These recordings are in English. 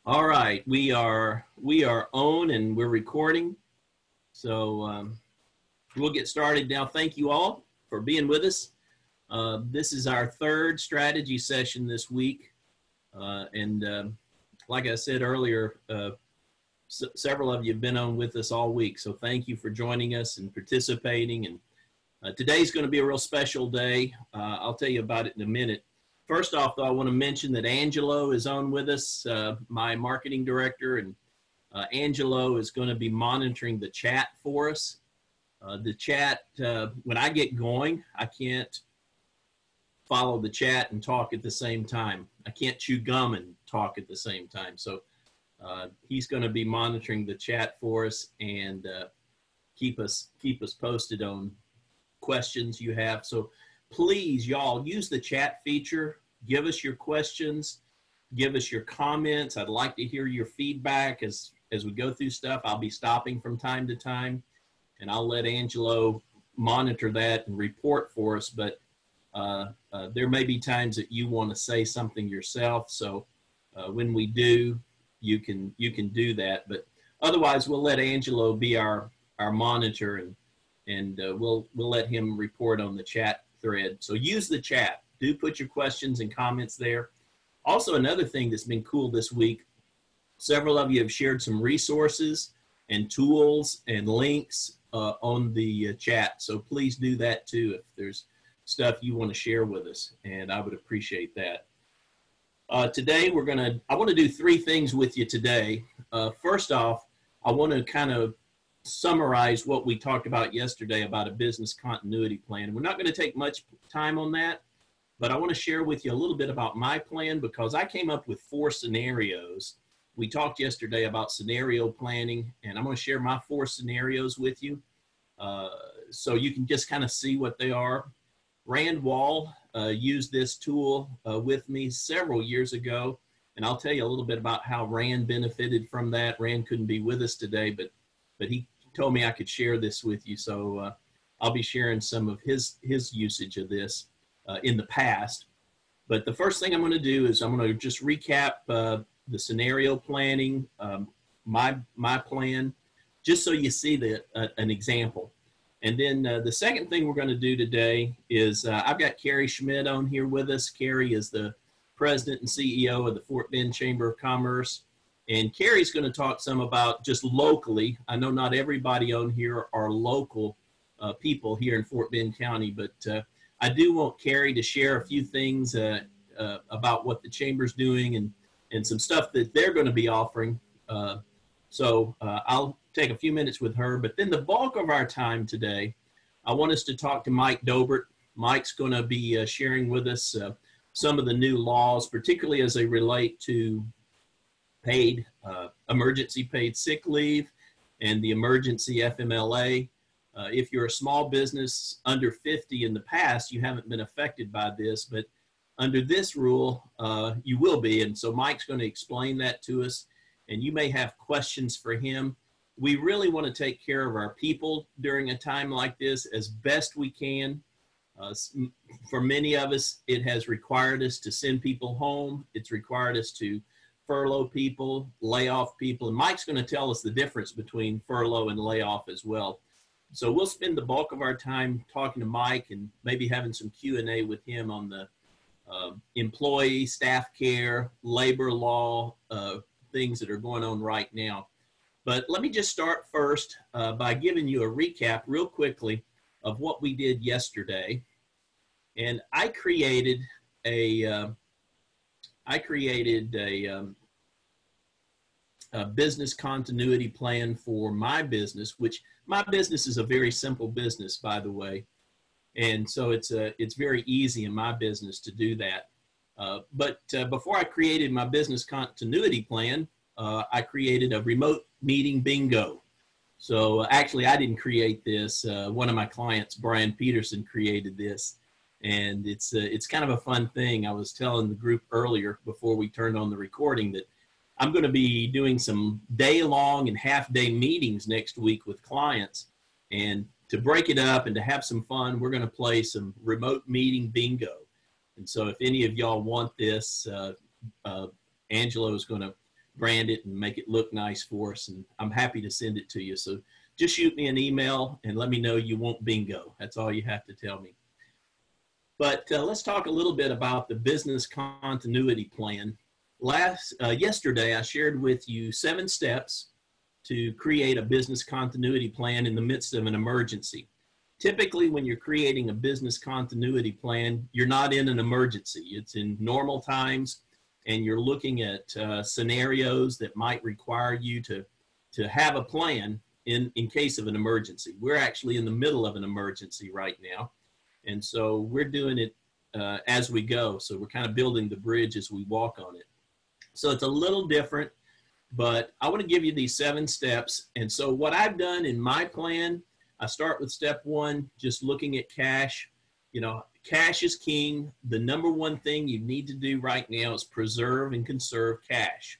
All right, we are on and we're recording. So we'll get started now. Thank you all for being with us. This is our third strategy session this week. Like I said earlier, several of you have been on with us all week. So thank you for joining us and participating. And today's going to be a real special day. I'll tell you about it in a minute. First off, though, I want to mention that Angelo is on with us, my marketing director, and Angelo is going to be monitoring the chat for us. The chat, when I get going, I can't follow the chat and talk at the same time. I can't chew gum and talk at the same time. So he's going to be monitoring the chat for us and keep us posted on questions you have. So please, y'all, use the chat feature. Give us your questions. Give us your comments. I'd like to hear your feedback as we go through stuff. I'll be stopping from time to time, and I'll let Angelo monitor that and report for us. But there may be times that you want to say something yourself. So when we do, you can do that. But otherwise, we'll let Angelo be our monitor, and we'll let him report on the chat thread. So use the chat. Do put your questions and comments there. Also, another thing that's been cool this week, several of you have shared some resources and tools and links on the chat. So please do that too if there's stuff you want to share with us, and I would appreciate that. Today, I want to do three things with you today. First off, I want to kind of summarize what we talked about yesterday about a business continuity plan. We're not going to take much time on that, but I want to share with you a little bit about my plan because I came up with 4 scenarios. We talked yesterday about scenario planning, and I'm going to share my 4 scenarios with you so you can just kind of see what they are. Rand Wall used this tool with me several years ago, and I'll tell you a little bit about how Rand benefited from that. Rand couldn't be with us today, but he told me I could share this with you, so I'll be sharing some of his usage of this in the past. But the first thing I'm going to do is I'm going to just recap the scenario planning, my plan, just so you see an example. And then the second thing we're going to do today is I've got Carrie Schmidt on here with us. Carrie is the president and CEO of the Fort Bend Chamber of Commerce. And Carrie's going to talk some about just locally. I know not everybody on here are local people here in Fort Bend County, but I do want Carrie to share a few things about what the Chamber's doing and some stuff that they're going to be offering. So I'll take a few minutes with her. But then the bulk of our time today, I want us to talk to Mike Dobert. Mike's going to be sharing with us some of the new laws, particularly as they relate to paid emergency paid sick leave and the emergency FMLA. If you're a small business under 50 in the past, you haven't been affected by this, but under this rule, you will be. And so Mike's going to explain that to us, and you may have questions for him. We really want to take care of our people during a time like this as best we can. For many of us, it has required us to send people home. It's required us to furlough people, layoff people, and Mike's going to tell us the difference between furlough and layoff as well. So we'll spend the bulk of our time talking to Mike and maybe having some Q&A with him on the employee, staff care, labor law, things that are going on right now. But let me just start first by giving you a recap real quickly of what we did yesterday. And I created a business continuity plan for my business, which my business is a very simple business, by the way. And so it's very easy in my business to do that. But before I created my business continuity plan, I created a remote meeting bingo. So actually, I didn't create this. One of my clients, Brian Peterson, created this. And it's kind of a fun thing. I was telling the group earlier before we turned on the recording that I'm going to be doing some day-long and half-day meetings next week with clients. And to break it up and to have some fun, we're going to play some remote meeting bingo. And so if any of y'all want this, Angelo is going to brand it and make it look nice for us. And I'm happy to send it to you. So just shoot me an email and let me know you won't bingo. That's all you have to tell me. But let's talk a little bit about the business continuity plan. Yesterday, I shared with you 7 steps to create a business continuity plan in the midst of an emergency. Typically, when you're creating a business continuity plan, you're not in an emergency. It's in normal times, and you're looking at scenarios that might require you to have a plan in case of an emergency. We're actually in the middle of an emergency right now, and so we're doing it as we go. So we're kind of building the bridge as we walk on it. So it's a little different, but I want to give you these 7 steps. And so what I've done in my plan, I start with step 1, just looking at cash. You know, cash is king. The number one thing you need to do right now is preserve and conserve cash.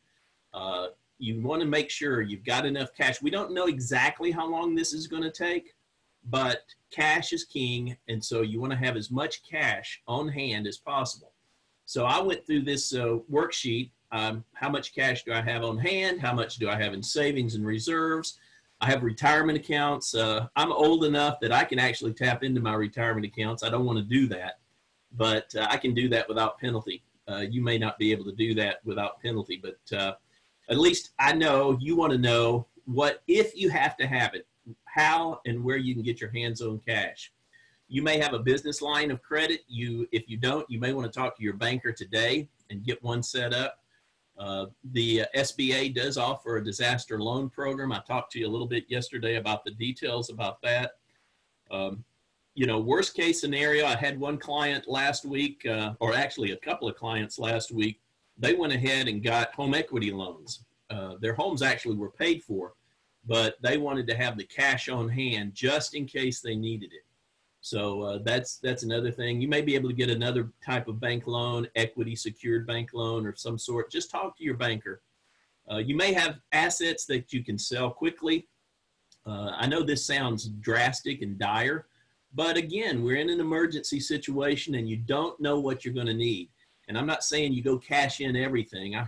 You want to make sure you've got enough cash. We don't know exactly how long this is going to take, but cash is king. And so you want to have as much cash on hand as possible. So I went through this worksheet. How much cash do I have on hand? How much do I have in savings and reserves? I have retirement accounts. I'm old enough that I can actually tap into my retirement accounts. I don't want to do that, but I can do that without penalty. You may not be able to do that without penalty, but at least I know you want to know what, if you have to have it, how and where you can get your hands on cash. You may have a business line of credit. If you don't, you may want to talk to your banker today and get one set up. The SBA does offer a disaster loan program. I talked to you a little bit yesterday about the details about that. You know, worst case scenario, I had one client last week, or actually a couple of clients last week. They went ahead and got home equity loans. Their homes actually were paid for, but they wanted to have the cash on hand just in case they needed it. So that's another thing. You may be able to get another type of bank loan, equity secured bank loan or some sort. Just talk to your banker. You may have assets that you can sell quickly. I know this sounds drastic and dire, but again, we're in an emergency situation and you don't know what you're going to need. And I'm not saying you go cash in everything. I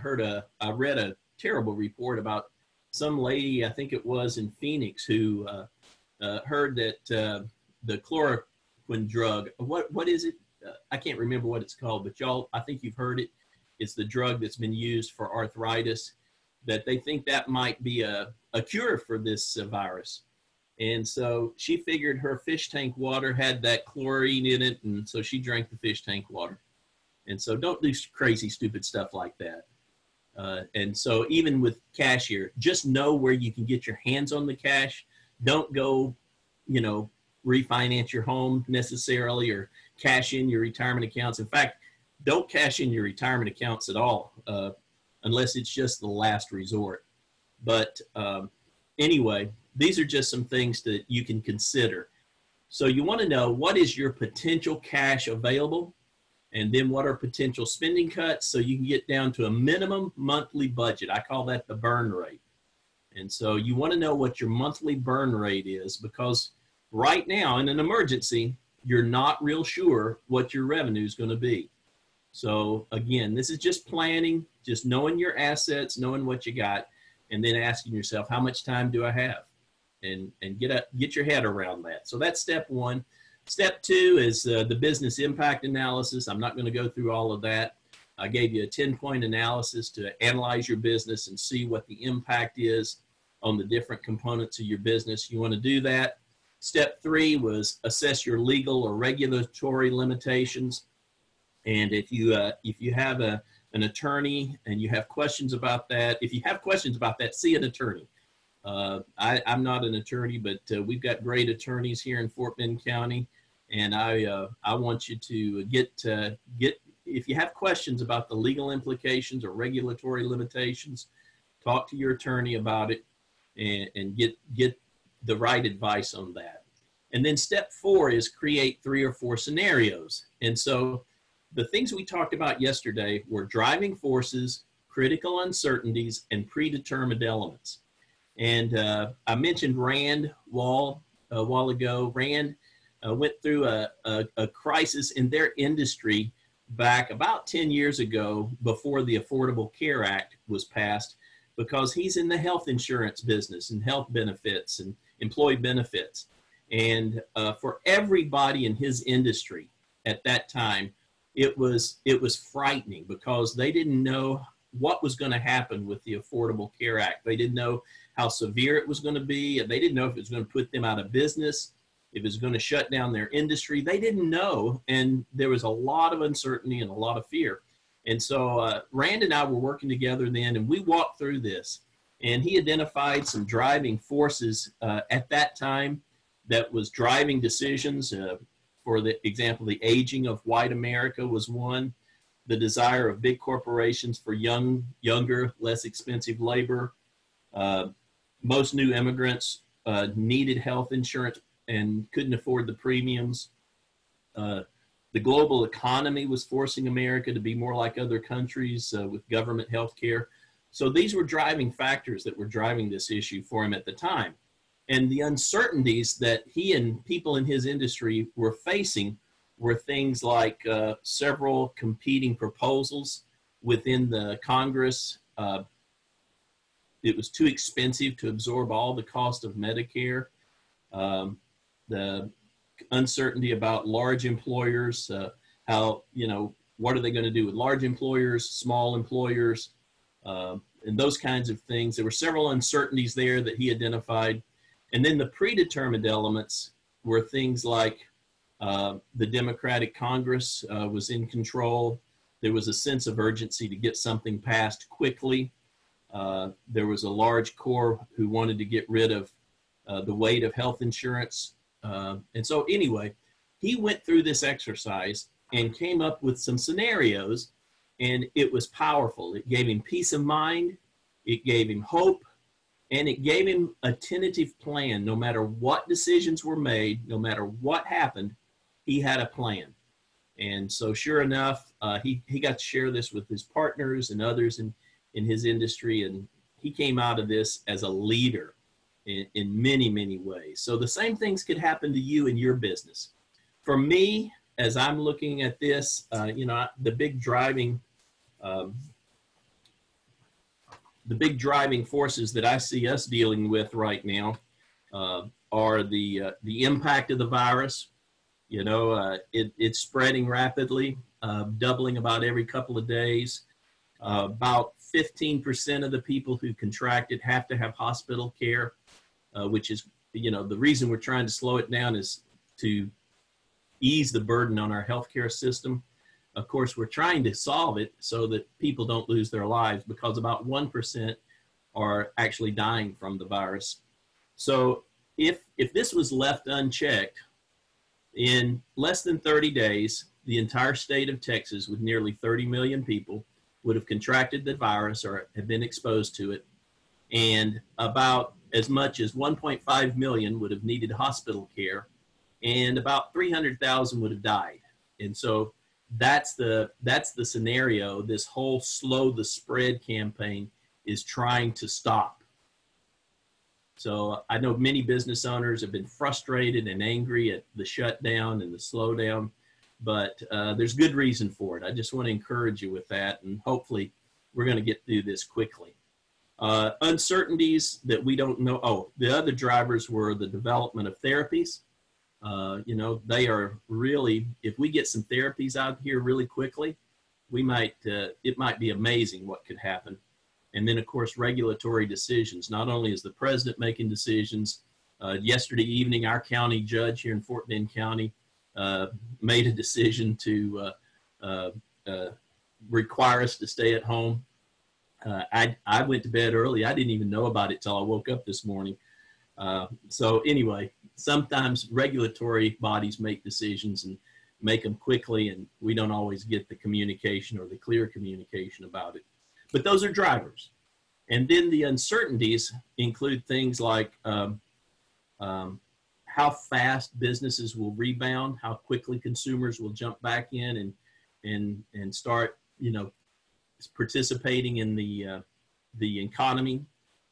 read a terrible report about some lady, I think it was in Phoenix, who heard that the chloroquine drug, what is it? I can't remember what it's called, but y'all, I think you've heard it. It's the drug that's been used for arthritis, that they think that might be a cure for this virus. And so she figured her fish tank water had that chlorine in it, and so she drank the fish tank water. And so don't do crazy, stupid stuff like that. And so even with cash here, just know where you can get your hands on the cash. Don't go, you know, refinance your home necessarily or cash in your retirement accounts. In fact, don't cash in your retirement accounts at all, unless it's just the last resort. But anyway, these are just some things that you can consider. So you want to know, what is your potential cash available? And then what are potential spending cuts, so you can get down to a minimum monthly budget. I call that the burn rate. And so you want to know what your monthly burn rate is, because right now in an emergency, you're not real sure what your revenue is going to be. So again, this is just planning, just knowing your assets, knowing what you got, and then asking yourself, how much time do I have? And get your head around that. So that's step 1. Step 2 is the business impact analysis. I'm not going to go through all of that. I gave you a 10-point analysis to analyze your business and see what the impact is on the different components of your business. You want to do that. Step 3 was assess your legal or regulatory limitations. And if you have an attorney and you have questions about that, see an attorney. I'm not an attorney, but we've got great attorneys here in Fort Bend County, and I want you to get if you have questions about the legal implications or regulatory limitations, talk to your attorney about it and get the right advice on that. And then step 4 is create 3 or 4 scenarios. And so the things we talked about yesterday were driving forces, critical uncertainties, and predetermined elements. And I mentioned Rand a while ago. Rand went through a crisis in their industry back about 10 years ago, before the Affordable Care Act was passed. because he's in the health insurance business and health benefits and employee benefits. And for everybody in his industry at that time, it was frightening because they didn't know what was going to happen with the Affordable Care Act. They didn't know how severe it was going to be. They didn't know if it was going to put them out of business, if it was going to shut down their industry. They didn't know, and there was a lot of uncertainty and a lot of fear. And so Rand and I were working together then, and we walked through this. And he identified some driving forces at that time that was driving decisions. For the example, the aging of white America was one. The desire of big corporations for younger, less expensive labor. Most new immigrants needed health insurance and couldn't afford the premiums. The global economy was forcing America to be more like other countries with government health care. So these were driving factors that were driving this issue for him at the time. And the uncertainties that he and people in his industry were facing were things like several competing proposals within the Congress. It was too expensive to absorb all the cost of Medicare. The uncertainty about large employers, how, what are they going to do with large employers, small employers, and those kinds of things. There were several uncertainties there that he identified. And then the predetermined elements were things like the Democratic Congress was in control. There was a sense of urgency to get something passed quickly. There was a large core who wanted to get rid of the weight of health insurance. And so anyway, he went through this exercise and came up with some scenarios, and it was powerful. It gave him peace of mind, it gave him hope, and it gave him a tentative plan. No matter what decisions were made, no matter what happened, he had a plan. And so sure enough, he got to share this with his partners and others in his industry, and he came out of this as a leader in many, many ways. So the same things could happen to you in your business. For me, as I'm looking at this, the big driving forces that I see us dealing with right now are the impact of the virus. It's spreading rapidly, doubling about every couple of days. About 15% of the people who contracted have to have hospital care, which is, the reason we're trying to slow it down is to ease the burden on our healthcare system. Of course, we're trying to solve it so that people don't lose their lives, because about 1% are actually dying from the virus. So if this was left unchecked, in less than 30 days, the entire state of Texas, with nearly 30 million people, would have contracted the virus or have been exposed to it. And about as much as 1.5 million would have needed hospital care, and about 300,000 would have died. And so that's the scenario this whole Slow the Spread campaign is trying to stop. So I know many business owners have been frustrated and angry at the shutdown and the slowdown, but there's good reason for it. I just want to encourage you with that, and hopefully we're going to get through this quickly. Uncertainties that we don't know. Oh, the other drivers were the development of therapies. They are really, if we get some therapies out here really quickly, it might be amazing what could happen. And then, of course, regulatory decisions. Not only is the president making decisions, yesterday evening, our county judge here in Fort Bend County made a decision to require us to stay at home. I went to bed early. I didn't even know about it till I woke up this morning. So anyway, sometimes regulatory bodies make decisions and make them quickly, and we don't always get the communication or the clear communication about it. But those are drivers. And then the uncertainties include things like how fast businesses will rebound, how quickly consumers will jump back in and start, participating in the economy.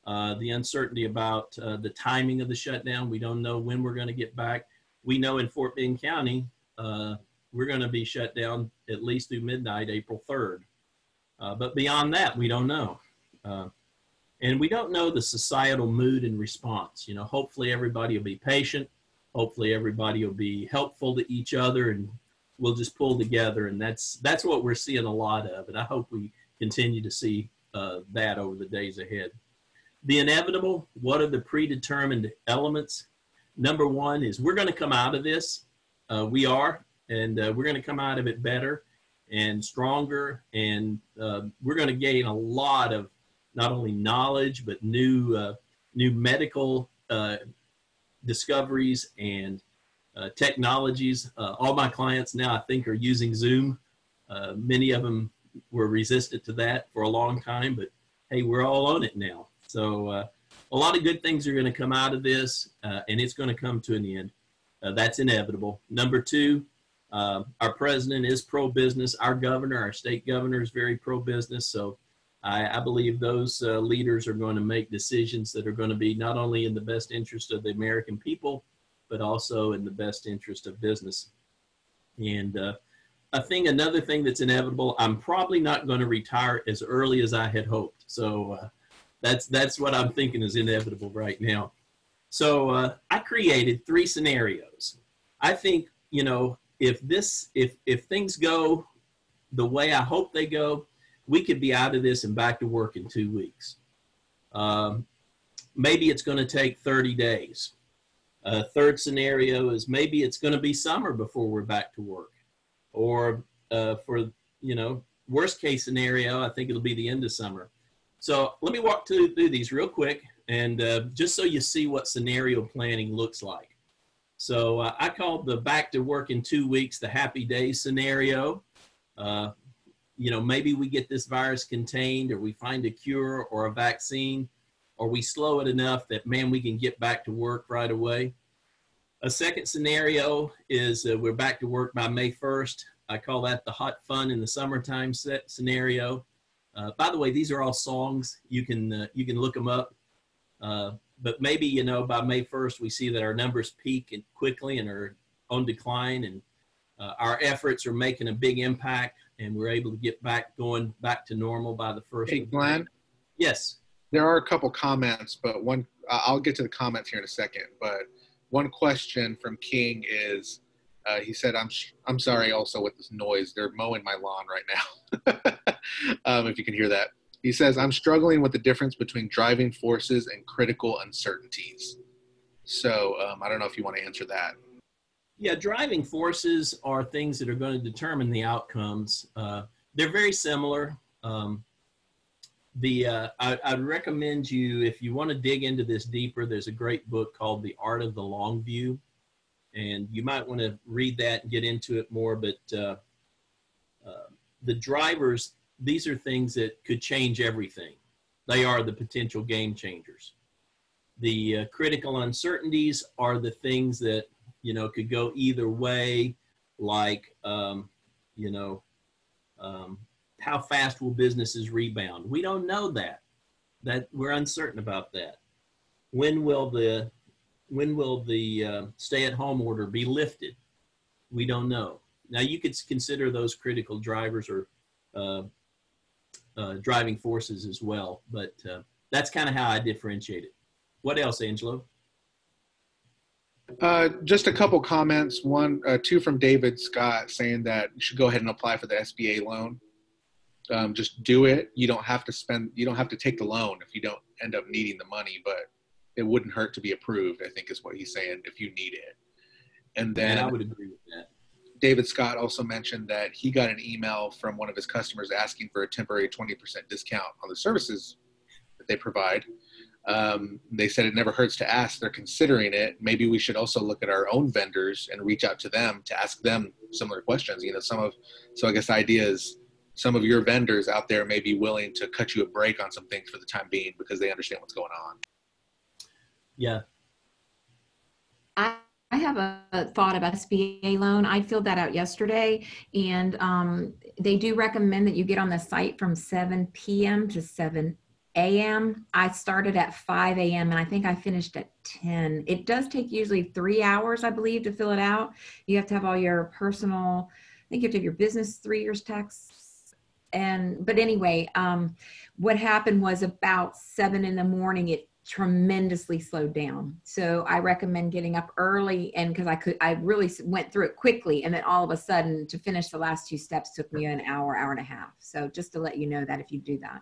The uncertainty about the timing of the shutdown. We don't know when we're going to get back. We know in Fort Bend County, we're going to be shut down at least through midnight, April 3rd. But beyond that, we don't know. And we don't know the societal mood and response. You know, hopefully everybody will be patient. Hopefully everybody will be helpful to each other, and we'll just pull together. And that's what we're seeing a lot of. And I hope we continue to see that over the days ahead. The inevitable, what are the predetermined elements? Number one is we're going to come out of this. We are, and we're going to come out of it better and stronger. And we're going to gain a lot of not only knowledge, but new medical discoveries and technologies. All my clients now, I think, are using Zoom. Many of them were resistant to that for a long time, but hey, we're all on it now. So a lot of good things are going to come out of this, and it's going to come to an end. That's inevitable. Number two, our president is pro-business. Our governor, our state governor, is very pro-business. So I believe those leaders are going to make decisions that are going to be not only in the best interest of the American people, but also in the best interest of business. And another thing that's inevitable, I'm probably not going to retire as early as I had hoped. So that's what I'm thinking is inevitable right now. So I created 3 scenarios. I think, you know, if things go the way I hope they go, we could be out of this and back to work in 2 weeks. Maybe it's going to take 30 days. Third scenario is maybe it's going to be summer before we're back to work. Or for, you know, worst case scenario, I think it'll be the end of summer. So let me walk through these real quick, and just so you see what scenario planning looks like. So I called the back to work in 2 weeks the happy days scenario. You know, maybe we get this virus contained, or we find a cure or a vaccine, or we slow it enough that, man, we can get back to work right away. A second scenario is we're back to work by May 1st. I call that the hot fun in the summertime scenario. By the way, these are all songs. You can look them up. But maybe, you know, by May 1st, we see that our numbers peak quickly and are on decline, and our efforts are making a big impact, and we're able to get going back to normal by the 1st. Hey, Glenn? Yes. There are a couple comments, but I'll get to the comments here in a second. But one question from King is, he said, I'm sorry also with this noise. They're mowing my lawn right now, if you can hear that. He says, I'm struggling with the difference between driving forces and critical uncertainties. So I don't know if you want to answer that. Yeah, driving forces are things that are going to determine the outcomes. They're very similar. I'd recommend you, if you want to dig into this deeper, there's a great book called The Art of the Long View. And you might want to read that and get into it more. But the drivers, these are things that could change everything. They are the potential game changers. The critical uncertainties are the things that, you know, could go either way, like, you know, how fast will businesses rebound? We don't know that. We're uncertain about that. When will the stay-at-home order be lifted? We don't know. Now, you could consider those critical drivers or driving forces as well, but that's kind of how I differentiate it. What else, Angelo? Just a couple comments. Two from David Scott saying that you should go ahead and apply for the SBA loan. Just do it. You don't have to take the loan if you don't end up needing the money, but it wouldn't hurt to be approved, I think is what he's saying, if you need it. And then I would agree with that. David Scott also mentioned that he got an email from one of his customers asking for a temporary 20% discount on the services that they provide. They said it never hurts to ask. They're considering it. Maybe we should also look at our own vendors and reach out to them to ask them similar questions. You know, so I guess the idea is some of your vendors out there may be willing to cut you a break on some things for the time being because they understand what's going on. Yeah. I have a thought about SBA loan. I filled that out yesterday, and they do recommend that you get on the site from 7 p.m. to 7 a.m. I started at 5 a.m. and I think I finished at 10. It does take usually 3 hours, I believe, to fill it out. You have to have all your personal, I think you have to have your business 3 years tax but anyway, what happened was about 7 in the morning, it tremendously slowed down. So I recommend getting up early, and because I really went through it quickly, and then all of a sudden to finish the last 2 steps took me an hour and a half. So just to let you know that if you do that.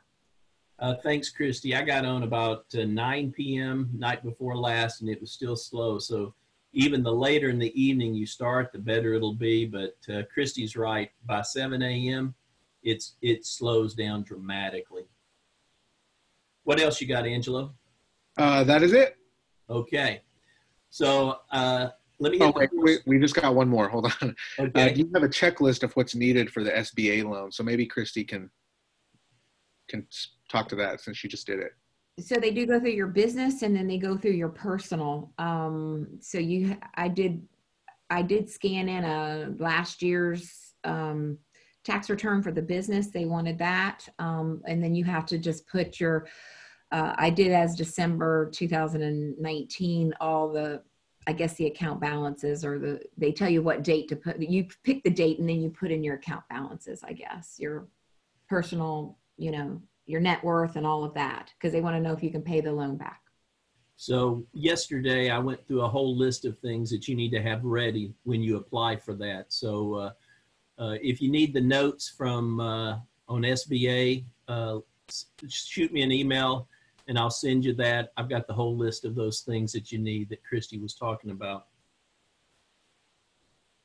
Thanks, Christy. I got on about 9 p.m. night before last, and it was still slow. So even the later in the evening you start, the better it'll be. But Christy's right. By 7 a.m., it slows down dramatically. What else you got, Angelo? That is it. Okay. So let me get wait, we just got one more. Hold on. Okay. You have a checklist of what's needed for the SBA loan. So maybe Christy can talk to that since she just did it. So they do go through your business, and then they go through your personal. So I did scan in last year's tax return for the business. They wanted that. And then you have to just put your, I did as December 2019, all the, I guess the account balances, or they tell you what date to put, you pick the date and then you put in your account balances, I guess, your personal, your net worth and all of that, because they want to know if you can pay the loan back. So yesterday I went through a whole list of things that you need to have ready when you apply for that. So if you need the notes from on SBA, shoot me an email and I'll send you that. I've got the whole list of those things that you need that Christy was talking about.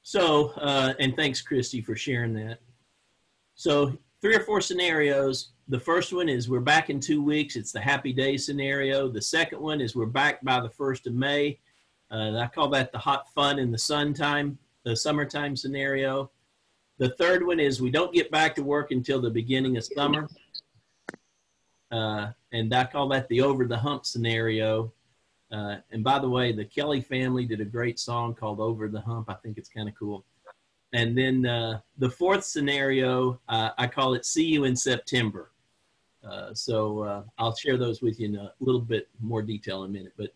So, and thanks Christy for sharing that. So 3 or 4 scenarios. The first one is we're back in 2 weeks. It's the happy day scenario. The second one is we're back by the 1st of May. I call that the hot fun in the summertime scenario. The third one is we don't get back to work until the beginning of summer. And I call that the over the hump scenario. And by the way, the Kelly family did a great song called Over the Hump. I think it's kind of cool. And then the fourth scenario, I call it See You in September. So I'll share those with you in a little bit more detail in a minute. But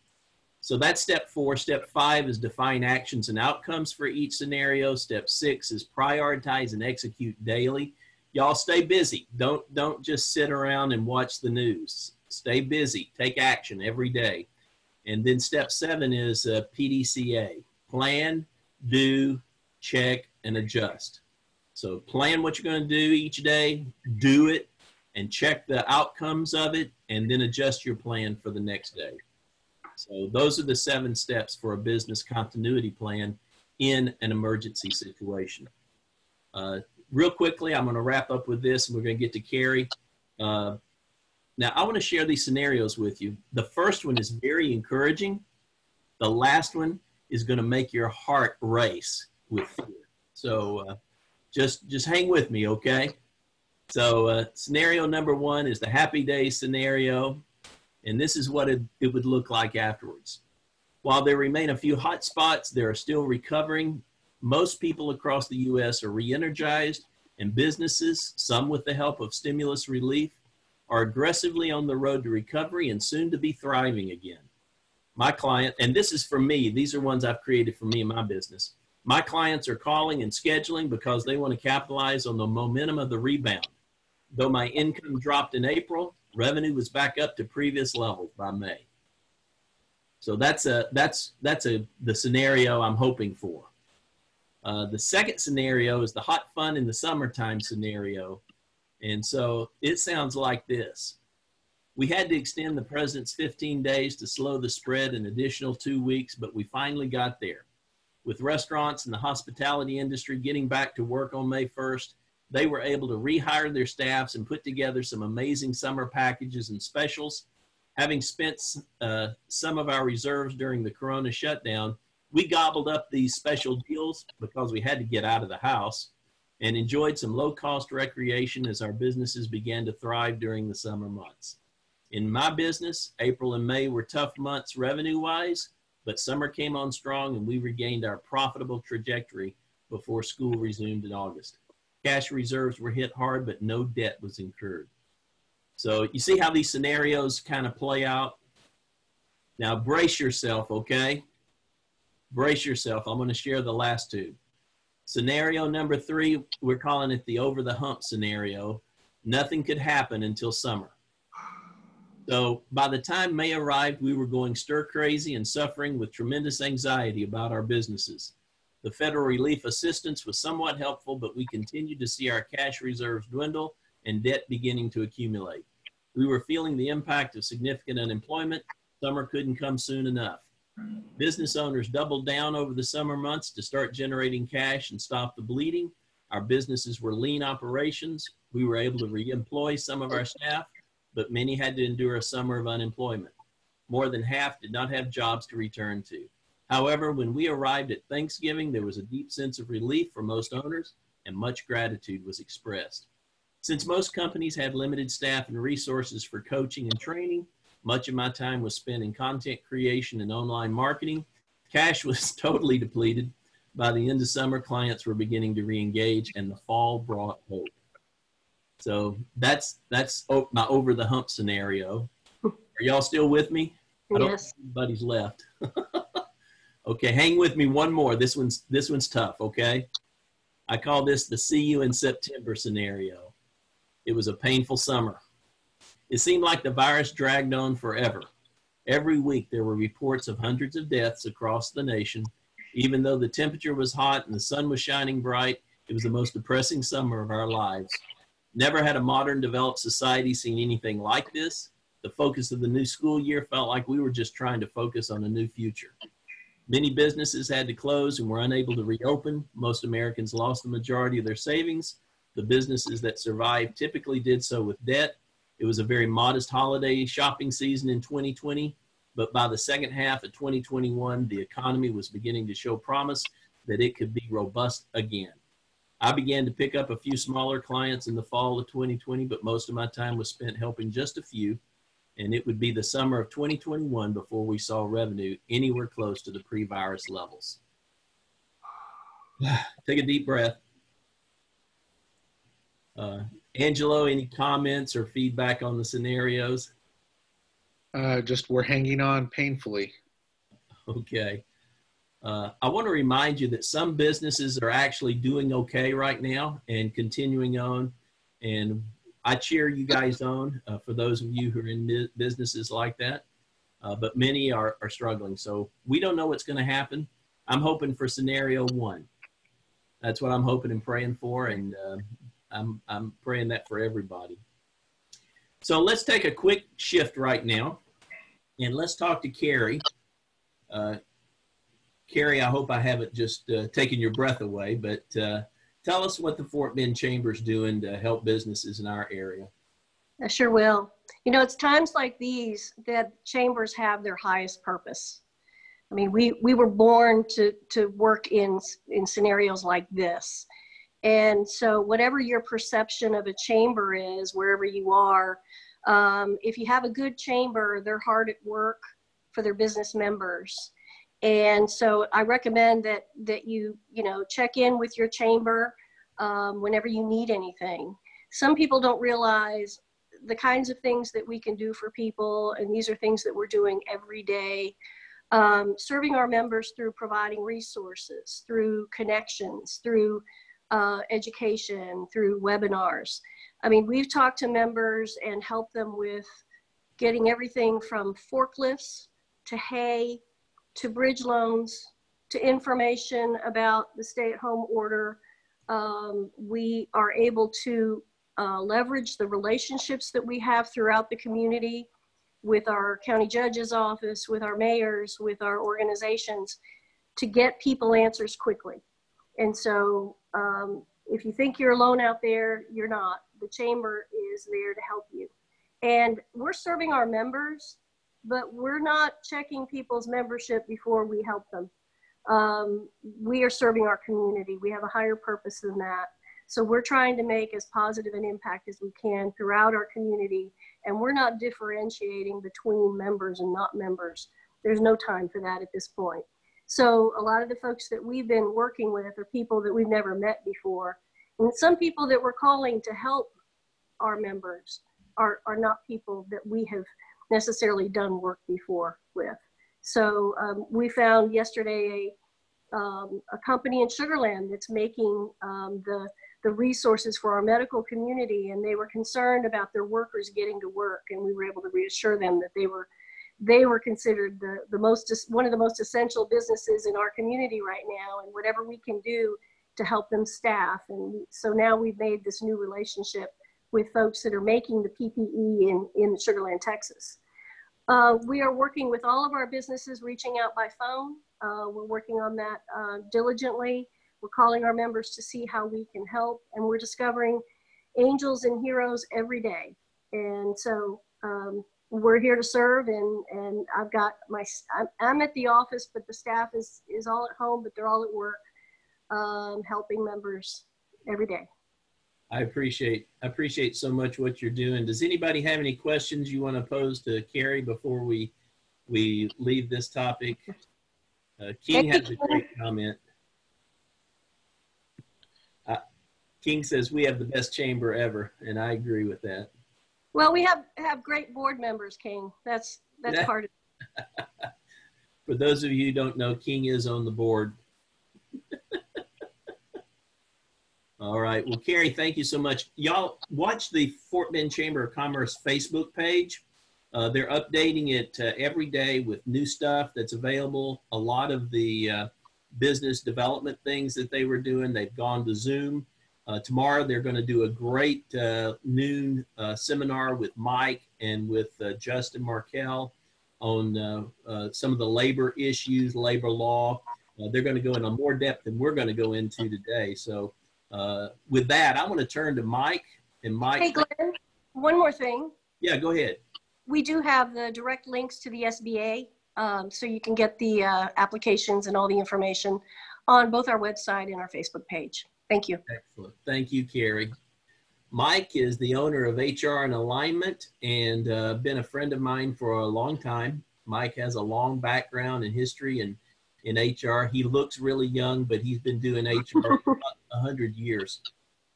so that's step 4. Step 5 is define actions and outcomes for each scenario. Step 6 is prioritize and execute daily. Y'all stay busy. Don't just sit around and watch the news. Stay busy. Take action every day. And then step 7 is PDCA. Plan, do, check, and adjust. So plan what you're going to do each day, do it, and check the outcomes of it, and then adjust your plan for the next day. So those are the 7 steps for a business continuity plan in an emergency situation. Real quickly, I'm going to wrap up with this, and we're going to get to Carrie. Now, I want to share these scenarios with you. The first one is very encouraging. The last one is going to make your heart race with fear. So just hang with me, okay? So scenario number 1 is the happy day scenario. And this is what it would look like afterwards. While there remain a few hot spots, they are still recovering. Most people across the U.S. are re-energized, and businesses, some with the help of stimulus relief, are aggressively on the road to recovery and soon to be thriving again. My client, and this is for me, these are ones I've created for me and my business. My clients are calling and scheduling because they want to capitalize on the momentum of the rebound. Though my income dropped in April, revenue was back up to previous levels by May. So that's the scenario I'm hoping for. The second scenario is the hot fun in the summertime scenario. And so it sounds like this. We had to extend the president's 15 days to slow the spread an additional 2 weeks, but we finally got there. With restaurants and the hospitality industry getting back to work on May 1st, they were able to rehire their staffs and put together some amazing summer packages and specials. Having spent some of our reserves during the Corona shutdown, we gobbled up these special deals because we had to get out of the house and enjoyed some low-cost recreation as our businesses began to thrive during the summer months. In my business, April and May were tough months revenue-wise, but summer came on strong and we regained our profitable trajectory before school resumed in August. Cash reserves were hit hard, but no debt was incurred. So you see how these scenarios kind of play out? Now brace yourself, okay? Brace yourself. I'm going to share the last 2. Scenario number 3, we're calling it the over the hump scenario. Nothing could happen until summer. So by the time May arrived, we were going stir crazy and suffering with tremendous anxiety about our businesses. The federal relief assistance was somewhat helpful, but we continued to see our cash reserves dwindle and debt beginning to accumulate. We were feeling the impact of significant unemployment. Summer couldn't come soon enough. Business owners doubled down over the summer months to start generating cash and stop the bleeding. Our businesses were lean operations. We were able to re-employ some of our staff, but many had to endure a summer of unemployment. More than half did not have jobs to return to. However, when we arrived at Thanksgiving, there was a deep sense of relief for most owners, and much gratitude was expressed. Since most companies had limited staff and resources for coaching and training, much of my time was spent in content creation and online marketing. Cash was totally depleted. By the end of summer, clients were beginning to re-engage, and the fall brought hope. So that's my over the hump scenario. Are y'all still with me? I don't think anybody's left. Okay, hang with me one more. This one's tough, okay? I call this the see you in September scenario. It was a painful summer. It seemed like the virus dragged on forever. Every week there were reports of hundreds of deaths across the nation. Even though the temperature was hot and the sun was shining bright, it was the most depressing summer of our lives. Never had a modern developed society seen anything like this. The focus of the new school year felt like we were just trying to focus on a new future. Many businesses had to close and were unable to reopen. Most Americans lost the majority of their savings. The businesses that survived typically did so with debt. It was a very modest holiday shopping season in 2020, but by the second half of 2021, the economy was beginning to show promise that it could be robust again. I began to pick up a few smaller clients in the fall of 2020, but most of my time was spent helping just a few, and it would be the summer of 2021 before we saw revenue anywhere close to the pre-virus levels. Take a deep breath. Angelo, any comments or feedback on the scenarios? Just we're hanging on painfully. Okay. I want to remind you that some businesses are actually doing okay right now and continuing on. And I cheer you guys on for those of you who are in businesses like that. But many are struggling. So we don't know what's going to happen. I'm hoping for scenario one. That's what I'm hoping and praying for. And I'm praying that for everybody. So let's take a quick shift right now. And let's talk to Carrie. Carrie, I hope I haven't just taken your breath away, but tell us what the Fort Bend Chamber is doing to help businesses in our area. I sure will. You know, it's times like these that chambers have their highest purpose. I mean, we were born to work in scenarios like this. And so whatever your perception of a chamber is, wherever you are, if you have a good chamber, they're hard at work for their business members. And so I recommend that you check in with your chamber whenever you need anything. Some people don't realize the kinds of things that we can do for people, and these are things that we're doing every day. Serving our members through providing resources, through connections, through education, through webinars. I mean, we've talked to members and helped them with getting everything from forklifts to hay, to bridge loans, to information about the stay-at-home order. We are able to leverage the relationships that we have throughout the community with our county judge's office, with our mayors, with our organizations, to get people answers quickly. And so if you think you're alone out there, you're not. The chamber is there to help you. And we're serving our members, but we're not checking people's membership before we help them. We are serving our community. We have a higher purpose than that. So we're trying to make as positive an impact as we can throughout our community. And we're not differentiating between members and not members. There's no time for that at this point. So a lot of the folks that we've been working with are people that we've never met before. And some people that we're calling to help our members are not people that we have necessarily done work before with. So we found yesterday a company in Sugar Land that's making the resources for our medical community, and they were concerned about their workers getting to work, and we were able to reassure them that they were considered one of the most essential businesses in our community right now, and whatever we can do to help them staff. And so now we've made this new relationship with folks that are making the PPE in Sugar Land, Texas. We are working with all of our businesses, reaching out by phone. We're working on that diligently. We're calling our members to see how we can help, and we're discovering angels and heroes every day. And so we're here to serve, and I've got I'm at the office, but the staff is all at home, but they're all at work, helping members every day. I appreciate so much what you're doing. Does anybody have any questions you want to pose to Carrie before we leave this topic? King has a great comment. King says we have the best chamber ever, and I agree with that. Well, we have great board members, King. That's part of it. For those of you who don't know, King is on the board. All right. Well, Carrie, thank you so much. Y'all watch the Fort Bend Chamber of Commerce Facebook page. They're updating it every day with new stuff that's available. A lot of the business development things that they were doing, they've gone to Zoom. Tomorrow, they're going to do a great noon seminar with Mike and with Justin Markell on some of the labor issues, labor law. They're going to go into more depth than we're going to go into today. So with that, I want to turn to Mike. And Mike. Hey, Glenn, one more thing. Yeah, go ahead. We do have the direct links to the SBA, so you can get the applications and all the information on both our website and our Facebook page. Thank you. Excellent. Thank you, Carrie. Mike is the owner of HR and Alignment, and been a friend of mine for a long time. Mike has a long background and history in HR. He looks really young, but he's been doing HR for about 100 years.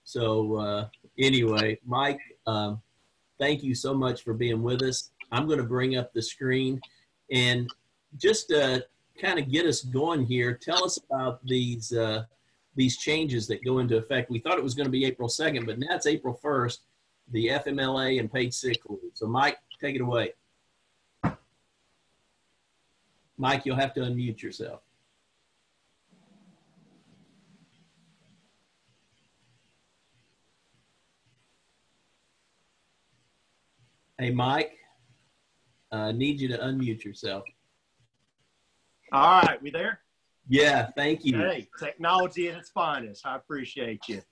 So anyway, Mike, thank you so much for being with us. I'm going to bring up the screen, and just to kind of get us going here, tell us about these changes that go into effect. We thought it was going to be April 2nd, but now it's April 1st, the FMLA and paid sick leave. So Mike, take it away. Mike, you'll have to unmute yourself. Hey, Mike, I need you to unmute yourself. All right, we there? Yeah, thank you. Hey, technology at its finest. I appreciate you.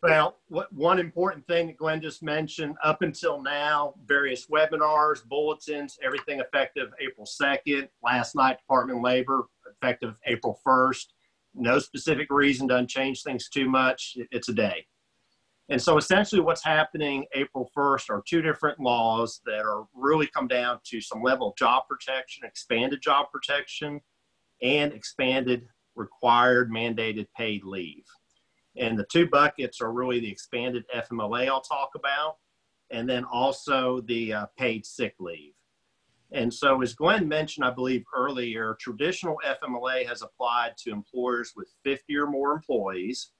Well, one important thing that Glenn just mentioned, up until now, various webinars, bulletins, everything effective April 2nd. Last night, Department of Labor, effective April 1st. No specific reason to unchange things too much. It's a day. And so essentially what's happening April 1st are two different laws that are really come down to some level of job protection, expanded job protection, and expanded required mandated paid leave. And the two buckets are really the expanded FMLA I'll talk about, and then also the paid sick leave. And so as Glenn mentioned, I believe earlier, traditional FMLA has applied to employers with 50 or more employees.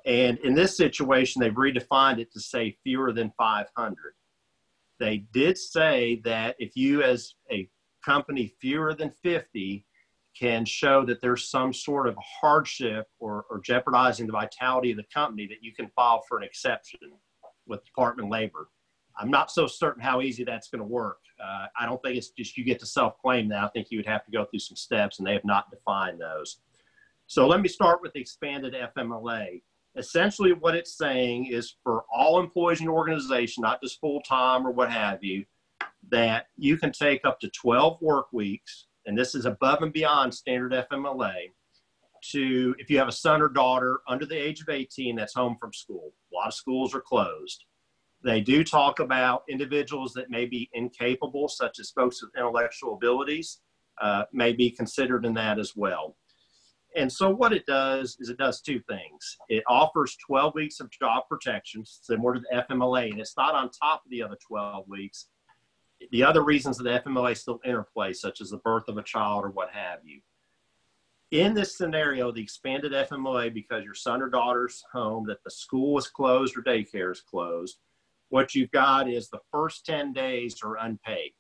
And in this situation, they've redefined it to say fewer than 500. They did say that if you as a company fewer than 50 can show that there's some sort of hardship or jeopardizing the vitality of the company, that you can file for an exception with Department of Labor. I'm not so certain how easy that's going to work. I don't think it's just you get to self-claim that. I think you would have to go through some steps, and they have not defined those. So let me start with the expanded FMLA. Essentially what it's saying is for all employees in your organization, not just full-time or what have you, that you can take up to 12 work weeks, and this is above and beyond standard FMLA, to if you have a son or daughter under the age of 18 that's home from school. A lot of schools are closed. They do talk about individuals that may be incapable, such as folks with intellectual abilities, may be considered in that as well. And so what it does is it does two things. It offers 12 weeks of job protection, similar to the FMLA, and it's not on top of the other 12 weeks. The other reasons that the FMLA still interplay, such as the birth of a child or what have you. In this scenario, the expanded FMLA, because your son or daughter's home, that the school is closed or daycare is closed, what you've got is the first 10 days are unpaid.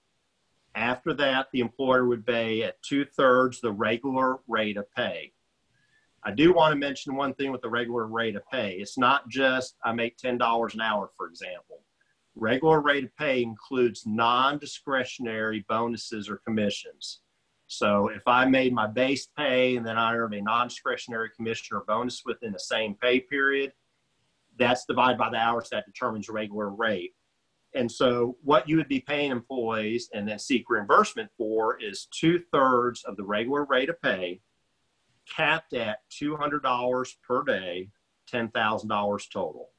After that, the employer would pay at 2/3 the regular rate of pay. I do want to mention one thing with the regular rate of pay. It's not just I make $10 an hour, for example. Regular rate of pay includes non-discretionary bonuses or commissions. So if I made my base pay and then I earned a non-discretionary commission or bonus within the same pay period, that's divided by the hours that determines your regular rate. And so what you would be paying employees and then seek reimbursement for is 2/3 of the regular rate of pay, capped at $200 per day, $10,000 total.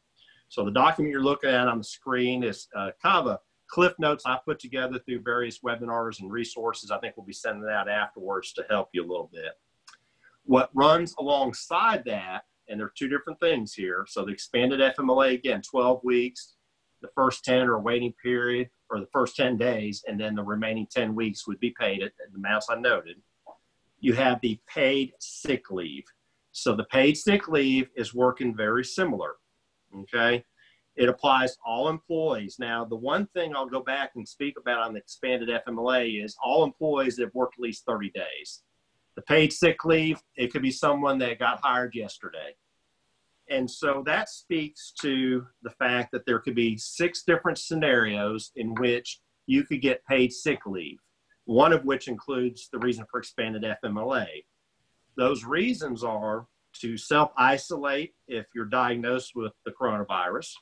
So the document you're looking at on the screen is kind of a cliff notes I put together through various webinars and resources. I think we'll be sending that out afterwards to help you a little bit. What runs alongside that, and there are two different things here. So the expanded FMLA, again, 12 weeks, the first 10 are a waiting period, or the first 10 days, and then the remaining 10 weeks would be paid at the amounts I noted. You have the paid sick leave. So the paid sick leave is working very similar, okay? It applies to all employees. Now, the one thing I'll go back and speak about on the expanded FMLA is all employees that have worked at least 30 days. The paid sick leave, it could be someone that got hired yesterday. And so that speaks to the fact that there could be 6 different scenarios in which you could get paid sick leave, one of which includes the reason for expanded FMLA. Those reasons are to self-isolate if you're diagnosed with the coronavirus,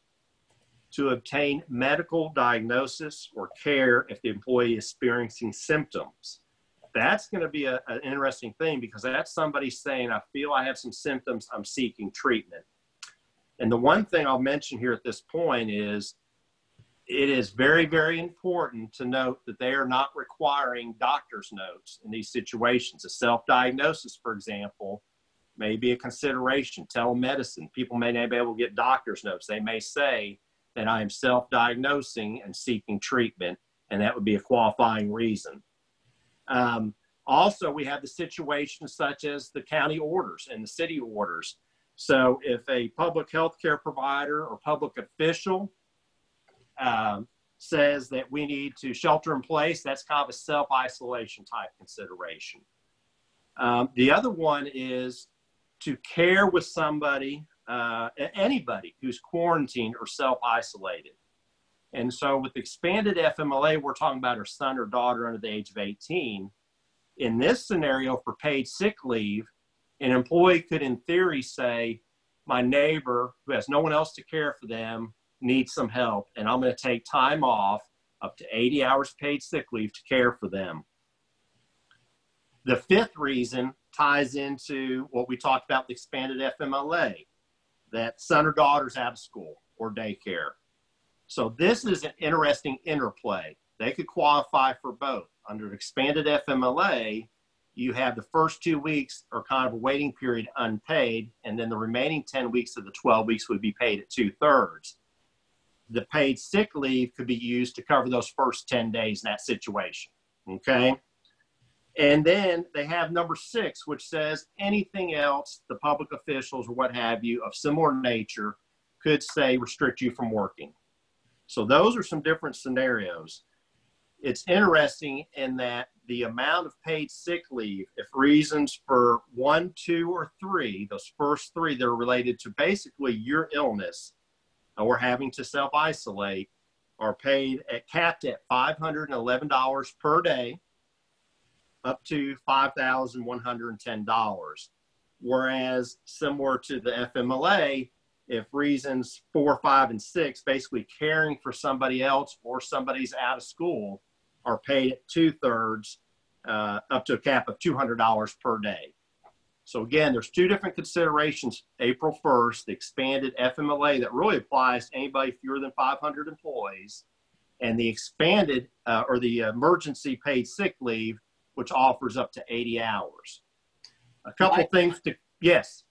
to obtain medical diagnosis or care if the employee is experiencing symptoms. That's going to be an interesting thing, because that's somebody saying, I feel I have some symptoms, I'm seeking treatment. And the one thing I'll mention here at this point is it is very, very important to note that they are not requiring doctor's notes in these situations. A self-diagnosis, for example, may be a consideration. Telemedicine, people may not be able to get doctor's notes. They may say that I am self-diagnosing and seeking treatment, and that would be a qualifying reason. Also, we have the situations such as the county orders and the city orders. So if a public health care provider or public official says that we need to shelter in place, that's kind of a self-isolation type consideration. The other one is to care with somebody, anybody who's quarantined or self-isolated. And so with expanded FMLA, we're talking about our son or daughter under the age of 18. In this scenario for paid sick leave, an employee could in theory say, my neighbor who has no one else to care for them needs some help, and I'm going to take time off up to 80 hours paid sick leave to care for them. The 5th reason ties into what we talked about, the expanded FMLA, that son or daughter's out of school or daycare. So this is an interesting interplay. They could qualify for both. Under expanded FMLA, you have the first 2 weeks are kind of a waiting period unpaid, and then the remaining 10 weeks of the 12 weeks would be paid at 2/3. The paid sick leave could be used to cover those first 10 days in that situation, okay? And then they have number 6, which says anything else, the public officials or what have you of similar nature could say restrict you from working. So those are some different scenarios. It's interesting in that the amount of paid sick leave, if reasons for 1, 2, or 3, those first 3 that are related to basically your illness or having to self-isolate, are paid capped at $511 per day, up to $5,110. Whereas similar to the FMLA, if reasons 4, 5, and 6, basically caring for somebody else or somebody's out of school, are paid at 2/3, up to a cap of $200 per day. So again, there's 2 different considerations. April 1st, the expanded FMLA that really applies to anybody fewer than 500 employees, and the expanded or the emergency paid sick leave, which offers up to 80 hours. A couple things to, yes.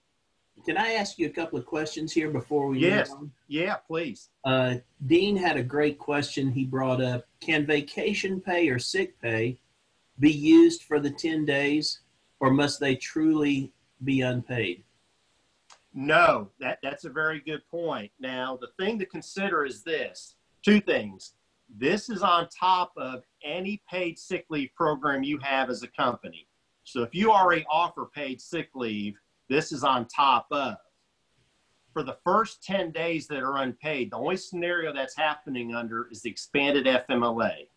Can I ask you a couple of questions here before we move on? Yeah, please. Dean had a great question he brought up. Can vacation pay or sick pay be used for the 10 days? or must they truly be unpaid? No, that's a very good point. Now, the thing to consider is this, two things. This is on top of any paid sick leave program you have as a company. So if you already offer paid sick leave, this is on top of. For the first 10 days that are unpaid, the only scenario that's happening under is the expanded FMLA.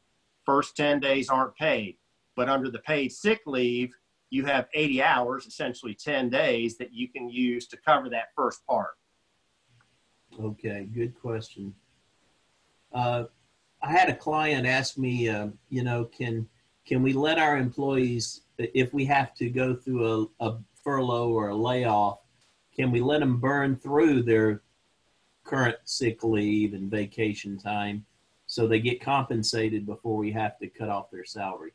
First 10 days aren't paid, but under the paid sick leave, you have 80 hours, essentially 10 days, that you can use to cover that first part. Okay, good question. I had a client ask me, can we let our employees, if we have to go through a furlough or a layoff, can we let them burn through their current sick leave and vacation time so they get compensated before we have to cut off their salary?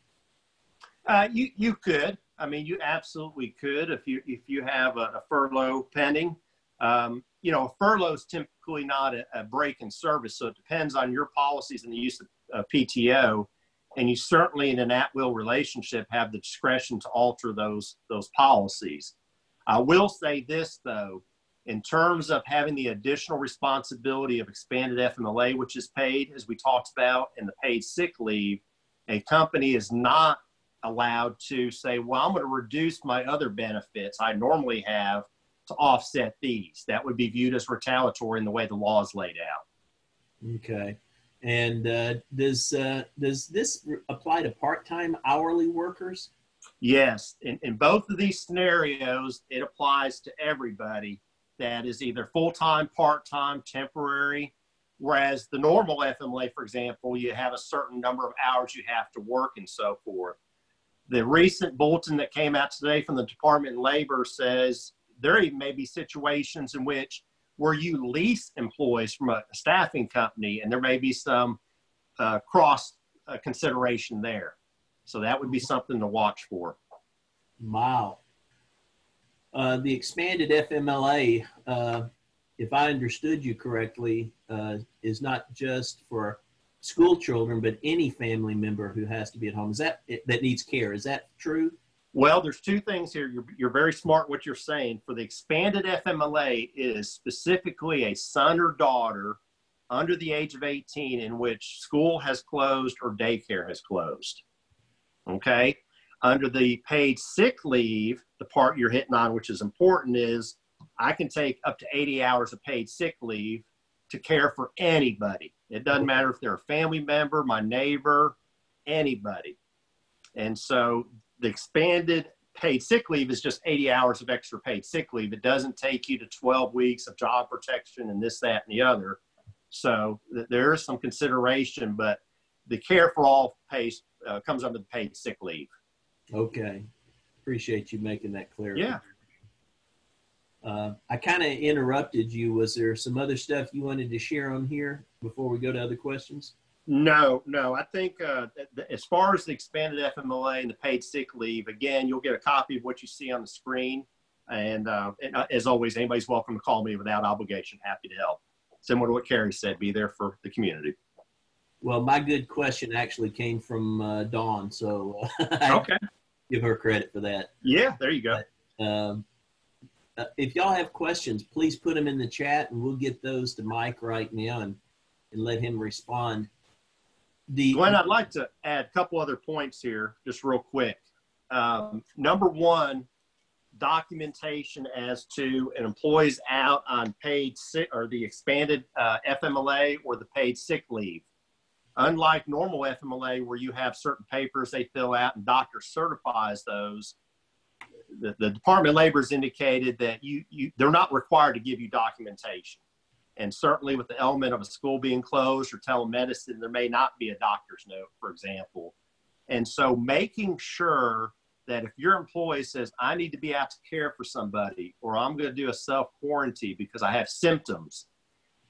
You could. I mean, you absolutely could if you have a furlough pending. A furlough is typically not a break in service, so it depends on your policies and the use of PTO. And you certainly, in an at-will relationship, have the discretion to alter those policies. I will say this, though, in terms of having the additional responsibility of expanded FMLA, which is paid, as we talked about, and the paid sick leave, a company is not allowed to say, well, I'm going to reduce my other benefits I normally have to offset these. That would be viewed as retaliatory in the way the law is laid out. Okay. And does this apply to part-time hourly workers? Yes. In both of these scenarios, it applies to everybody that is either full-time, part-time, temporary, whereas the normal FMLA, for example, you have a certain number of hours you have to work and so forth. The recent bulletin that came out today from the Department of Labor says there even may be situations in which where you lease employees from a staffing company, and there may be some cross consideration there. So that would be something to watch for. Wow. The expanded FMLA, if I understood you correctly, is not just for school children, but any family member who has to be at home. Is that needs care? Is that true? Well, there's two things here. You're very smart what you're saying. For the expanded FMLA, it is specifically a son or daughter under the age of 18 in which school has closed or daycare has closed. Okay? Under the paid sick leave, the part you're hitting on, which is important, is I can take up to 80 hours of paid sick leave to care for anybody. It doesn't matter if they're a family member, my neighbor, anybody. And so the expanded paid sick leave is just 80 hours of extra paid sick leave. It doesn't take you to 12 weeks of job protection and this, that, and the other. So there is some consideration, but the care for all pays comes under the paid sick leave. Okay. Appreciate you making that clear. Yeah. I kind of interrupted you. Was there some other stuff you wanted to share on here before we go to other questions? No. I think as far as the expanded FMLA and the paid sick leave, again, you'll get a copy of what you see on the screen. And as always, anybody's welcome to call me without obligation. Happy to help. Similar to what Carrie said, be there for the community. Well, my good question actually came from Dawn, so okay. Give her credit for that. Yeah, there you go. But, if y'all have questions, please put them in the chat, and we'll get those to Mike right now and let him respond. Glenn, I'd like to add a couple other points here, just real quick. Number one, documentation as to an employee's out on paid sick or the expanded FMLA or the paid sick leave. Unlike normal FMLA, where you have certain papers they fill out and doctor certifies those, the Department of Labor has indicated that they're not required to give you documentation. And certainly with the element of a school being closed or telemedicine, there may not be a doctor's note, for example. And so making sure that if your employee says, I need to be out to care for somebody, or I'm going to do a self-quarantine because I have symptoms,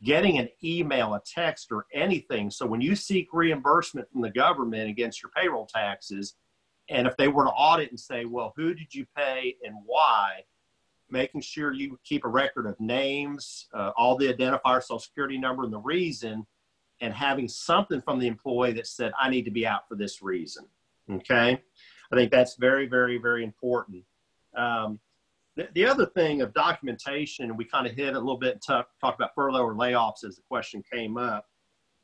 getting an email, a text, or anything. So when you seek reimbursement from the government against your payroll taxes, and if they were to audit and say, well, who did you pay and why, making sure you keep a record of names, all the identifier, social security number, and the reason, and having something from the employee that said, I need to be out for this reason. Okay. I think that's very, very, very important. The other thing of documentation, and we kind of hit a little bit, talked about furlough or layoffs as the question came up,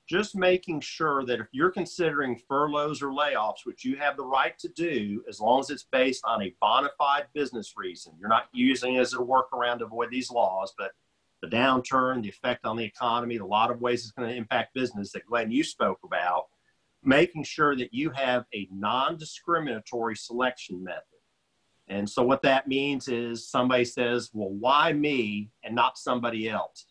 just making sure that if you're considering furloughs or layoffs, which you have the right to do, as long as it's based on a bona fide business reason, you're not using it as a workaround to avoid these laws, but the downturn, the effect on the economy, a lot of ways it's going to impact business that Glenn, you spoke about, making sure that you have a non-discriminatory selection method. And so what that means is somebody says, well, why me and not somebody else?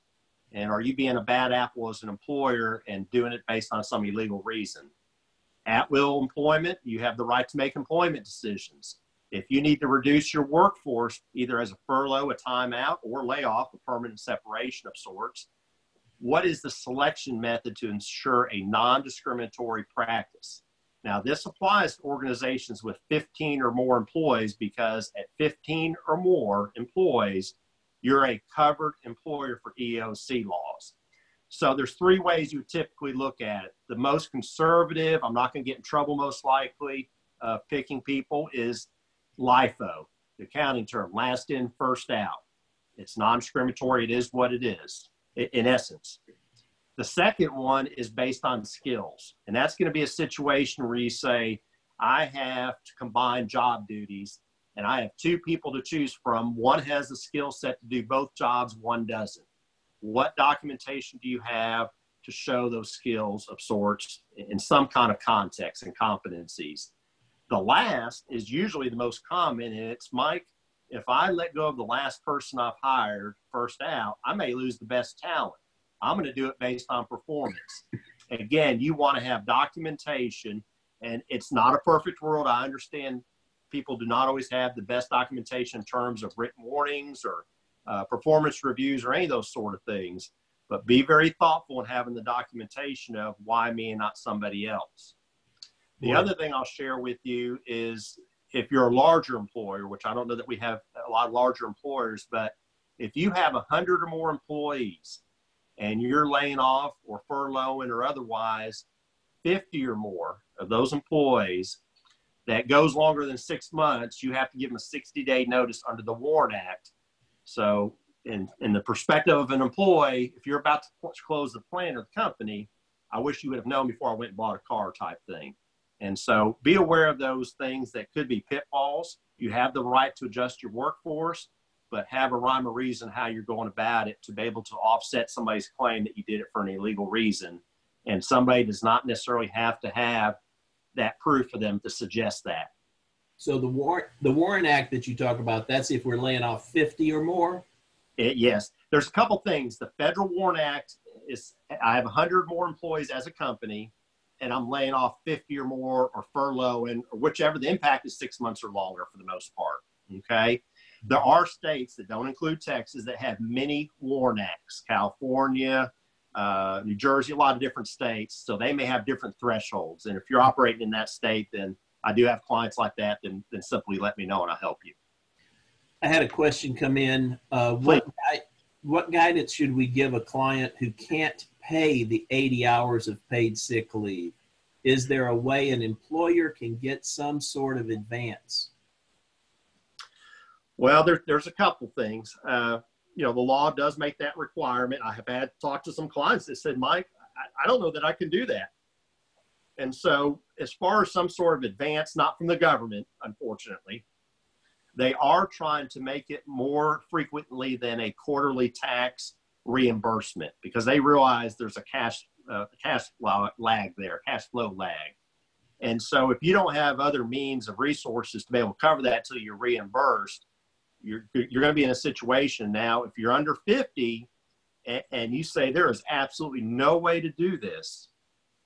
And are you being a bad apple as an employer and doing it based on some illegal reason? At will employment, you have the right to make employment decisions. If you need to reduce your workforce, either as a furlough, a timeout, or layoff, a permanent separation of sorts, what is the selection method to ensure a non-discriminatory practice? Now, this applies to organizations with 15 or more employees, because at 15 or more employees, you're a covered employer for EEOC laws. So there's three ways you typically look at it. The most conservative, I'm not going to get in trouble most likely, picking people, is LIFO, the accounting term, last in, first out. It's non-discriminatory. It is what it is, in essence. The second one is based on skills. And that's going to be a situation where you say, I have to combine job duties and I have two people to choose from. One has the skill set to do both jobs, one doesn't. What documentation do you have to show those skills of sorts in some kind of context and competencies? The last is usually the most common, and it's, Mike, if I let go of the last person I've hired first out, I may lose the best talent. I'm going to do it based on performance. Again, you want to have documentation, and it's not a perfect world. I understand people do not always have the best documentation in terms of written warnings or performance reviews or any of those sort of things, but be very thoughtful in having the documentation of why me and not somebody else. The other thing I'll share with you is if you're a larger employer, which I don't know that we have a lot of larger employers, but if you have 100 or more employees and you're laying off or furloughing or otherwise 50 or more of those employees, that goes longer than 6 months, you have to give them a 60-day notice under the WARN Act. So in the perspective of an employee, if you're about to close the plant or the company, I wish you would have known before I went and bought a car type thing. And so be aware of those things that could be pitfalls. You have the right to adjust your workforce, but have a rhyme or reason how you're going about it to be able to offset somebody's claim that you did it for an illegal reason. And somebody does not necessarily have to have that proof for them to suggest that. So the WARN Act that you talk about, that's if we're laying off 50 or more? Yes. There's a couple things. The federal WARN Act is, I have 100 more employees as a company, and I'm laying off 50 or more or furloughing, or whichever. The impact is 6 months or longer for the most part, okay? There are states that don't include Texas that have many WARN Acts, California, New Jersey, a lot of different states. So they may have different thresholds. And if you're operating in that state, then I do have clients like that, then simply let me know and I'll help you. I had a question come in. What guidance should we give a client who can't pay the 80 hours of paid sick leave? Is there a way an employer can get some sort of advance? Well, there's a couple things. The law does make that requirement. I have talked to some clients that said, Mike, I don't know that I can do that. And so as far as some sort of advance, not from the government, unfortunately, they are trying to make it more frequently than a quarterly tax reimbursement, because they realize there's a cash flow lag there, cash flow lag. And so if you don't have other means of resources to be able to cover that till you're reimbursed, you're going to be in a situation now, if you're under 50 and you say there is absolutely no way to do this,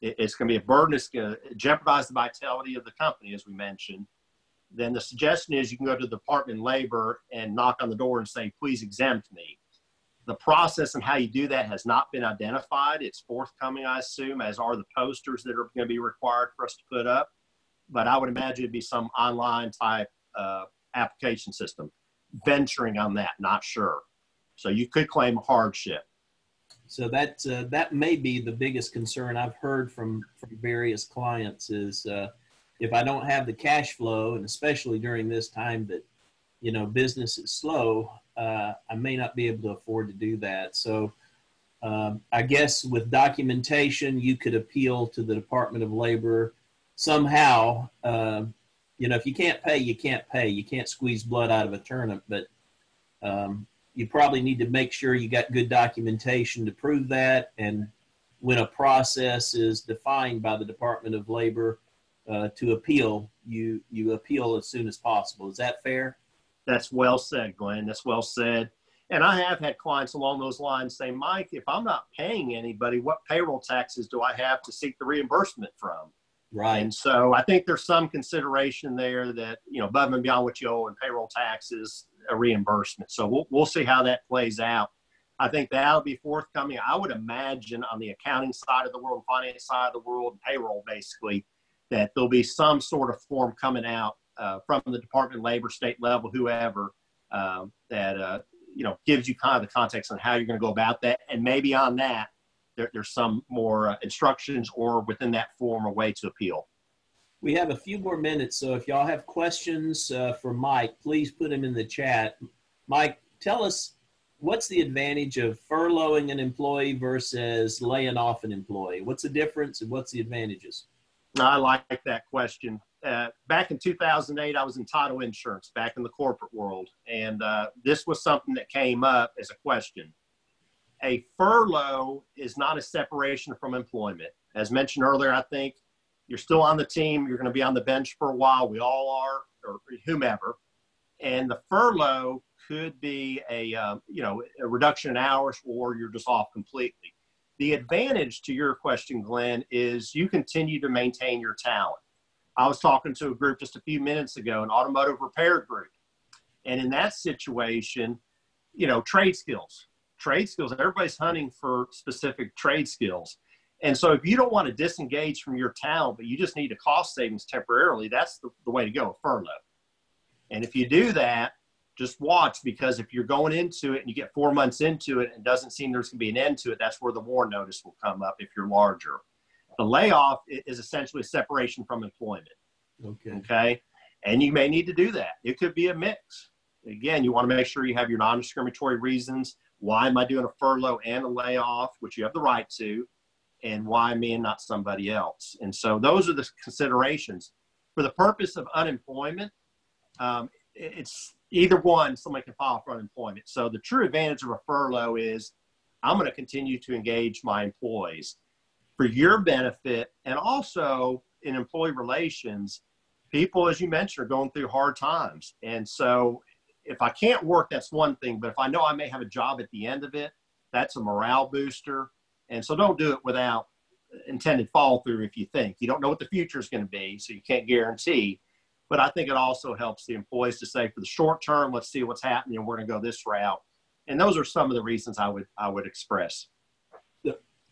it's going to be a burden, it's going to jeopardize the vitality of the company, as we mentioned, then the suggestion is you can go to the Department of Labor and knock on the door and say, please exempt me. The process and how you do that has not been identified. It's forthcoming, I assume, as are the posters that are going to be required for us to put up. But I would imagine it'd be some online type application system. Venturing on that, not sure. So you could claim hardship. So that may be the biggest concern I've heard from various clients is if I don't have the cash flow, and especially during this time that, business is slow, I may not be able to afford to do that. So I guess with documentation, you could appeal to the Department of Labor somehow. If you can't pay, you can't pay. You can't squeeze blood out of a turnip, but you probably need to make sure you got good documentation to prove that. And when a process is defined by the Department of Labor to appeal, you appeal as soon as possible. Is that fair? That's well said, Glenn. That's well said. And I have had clients along those lines say, Mike, if I'm not paying anybody, what payroll taxes do I have to seek the reimbursement from? Right. And so I think there's some consideration there that, above and beyond what you owe in payroll taxes, a reimbursement. So we'll see how that plays out. I think that'll be forthcoming. I would imagine on the accounting side of the world, finance side of the world, payroll basically, that there'll be some sort of form coming out from the Department of Labor, state level, whoever, that gives you kind of the context on how you're going to go about that. And maybe on that, there's some more instructions or within that form a way to appeal. We have a few more minutes, so if y'all have questions for Mike, please put them in the chat. Mike, tell us, what's the advantage of furloughing an employee versus laying off an employee? What's the difference and what's the advantages? I like that question. Back in 2008, I was in title insurance back in the corporate world. And this was something that came up as a question. A furlough is not a separation from employment. As mentioned earlier, I think you're still on the team. You're going to be on the bench for a while. We all are, or whomever. And the furlough could be a reduction in hours, or you're just off completely. The advantage to your question, Glenn, is you continue to maintain your talent. I was talking to a group just a few minutes ago, an automotive repair group. And in that situation, trade skills, everybody's hunting for specific trade skills. And so if you don't want to disengage from your talent, but you just need a cost savings temporarily, that's the way to go, a furlough. And if you do that, just watch, because if you're going into it and you get 4 months into it and it doesn't seem there's going to be an end to it, that's where the warn notice will come up if you're larger. The layoff is essentially a separation from employment. Okay. And you may need to do that. It could be a mix. Again, you want to make sure you have your non-discriminatory reasons. Why am I doing a furlough and a layoff, which you have the right to, and why me and not somebody else? And so those are the considerations. For the purpose of unemployment, it's either one, somebody can file for unemployment. So the true advantage of a furlough is I'm going to continue to engage my employees for your benefit. And also in employee relations, people, as you mentioned, are going through hard times. And so if I can't work, that's one thing. But if I know I may have a job at the end of it, that's a morale booster. And so don't do it without intended follow through. If you think you don't know what the future is going to be, so you can't guarantee. But I think it also helps the employees to say, for the short term, let's see what's happening, and we're going to go this route. And those are some of the reasons I would express.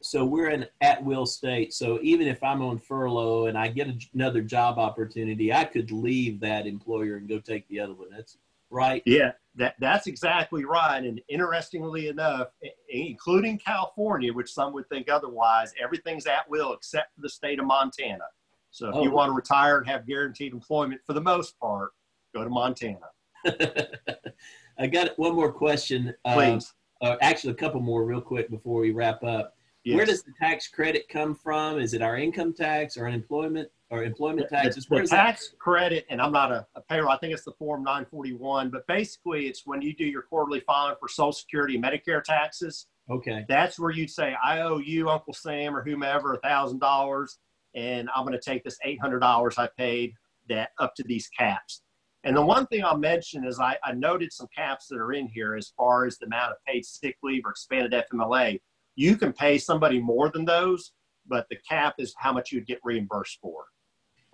So we're in at-will state. So even if I'm on furlough and I get another job opportunity, I could leave that employer and go take the other one. That's right. Yeah, that's exactly right. And interestingly enough, including California, which some would think otherwise, everything's at will except for the state of Montana. So if you want to retire and have guaranteed employment, for the most part, go to Montana. I got one more question. Please. Actually, a couple more real quick before we wrap up. Yes. Where does the tax credit come from? Is it our income tax or unemployment or employment taxes? The tax credit, and I'm not a payroll, I think it's the Form 941, but basically it's when you do your quarterly filing for Social Security and Medicare taxes. Okay. That's where you'd say, I owe you, Uncle Sam, or whomever, $1,000, and I'm going to take this $800 I paid that up to these caps. And the one thing I'll mention is I noted some caps that are in here as far as the amount of paid sick leave or expanded FMLA. You can pay somebody more than those, but the cap is how much you'd get reimbursed for.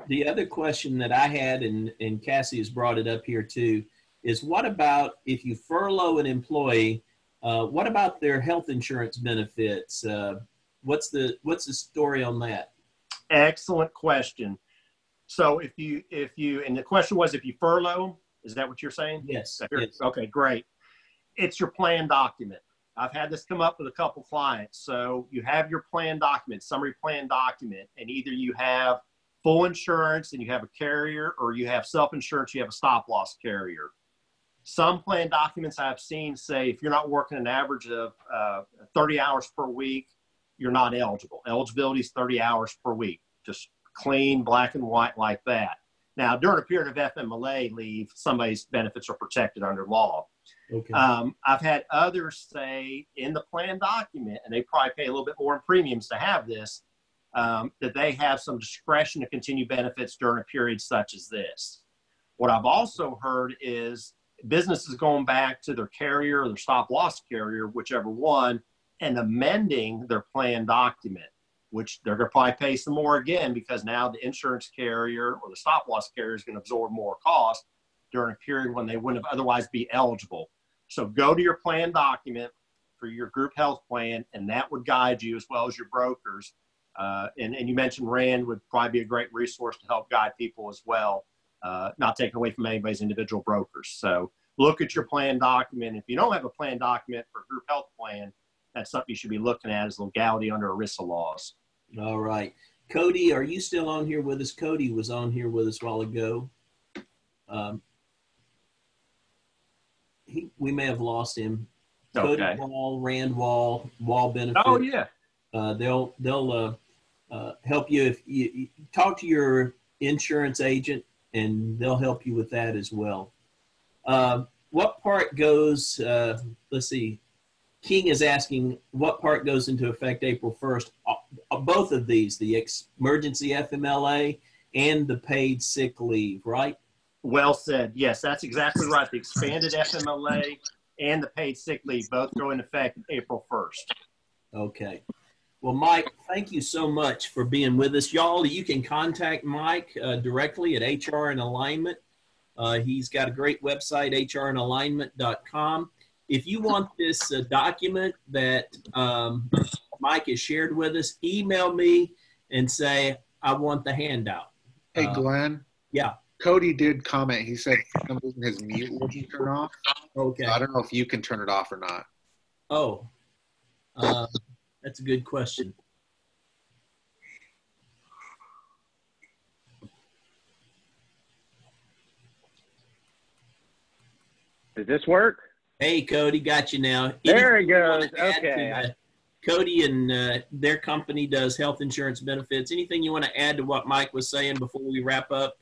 The other question that I had, and Cassie has brought it up here too, is what about if you furlough an employee, what about their health insurance benefits? What's the story on that? Excellent question. So if you, and the question was, if you furlough, is that what you're saying? Yes. Yes. Okay, great. It's your plan document. I've had this come up with a couple clients. So you have your plan document, summary plan document, and either you have full insurance and you have a carrier, or you have self-insurance, you have a stop-loss carrier. Some plan documents I've seen say if you're not working an average of 30 hours per week, you're not eligible. Eligibility is 30 hours per week, just clean, black and white like that. Now, during a period of FMLA leave, somebody's benefits are protected under law. Okay. I've had others say in the plan document, and they probably pay a little bit more in premiums to have this, that they have some discretion to continue benefits during a period such as this. What I've also heard is businesses going back to their carrier or their stop loss carrier, whichever one, and amending their plan document, which they're going to probably pay some more again, because now the insurance carrier or the stop loss carrier is going to absorb more cost during a period when they wouldn't have otherwise be eligible. So go to your plan document for your group health plan, and that would guide you, as well as your brokers. And you mentioned Rand would probably be a great resource to help guide people as well, not taking away from anybody's individual brokers. So look at your plan document. If you don't have a plan document for a group health plan, that's something you should be looking at as legality under ERISA laws. All right. Cody, are you still on here with us? Cody was on here with us a while ago. We may have lost him. Okay. Cody Wall, Rand Wall benefits. Oh, yeah. They'll help you if you talk to your insurance agent, and they'll help you with that as well. What part goes, let's see, King is asking what part goes into effect April 1st. Both of these, the emergency FMLA and the paid sick leave, right? Well said. Yes, that's exactly right. The expanded FMLA and the paid sick leave both go into effect April 1st. Okay. Well, Mike, thank you so much for being with us. Y'all, you can contact Mike directly at HR and Alignment. He's got a great website, hrandalignment.com. If you want this document that Mike has shared with us, email me and say, I want the handout. Hey, Glenn. Yeah. Cody did comment. He said for some reason his mute wouldn't turn off. Okay. So I don't know if you can turn it off or not. Oh, that's a good question. Does this work? Hey, Cody, got you now. There it goes. Okay. Cody and their company does health insurance benefits. Anything you want to add to what Mike was saying before we wrap up?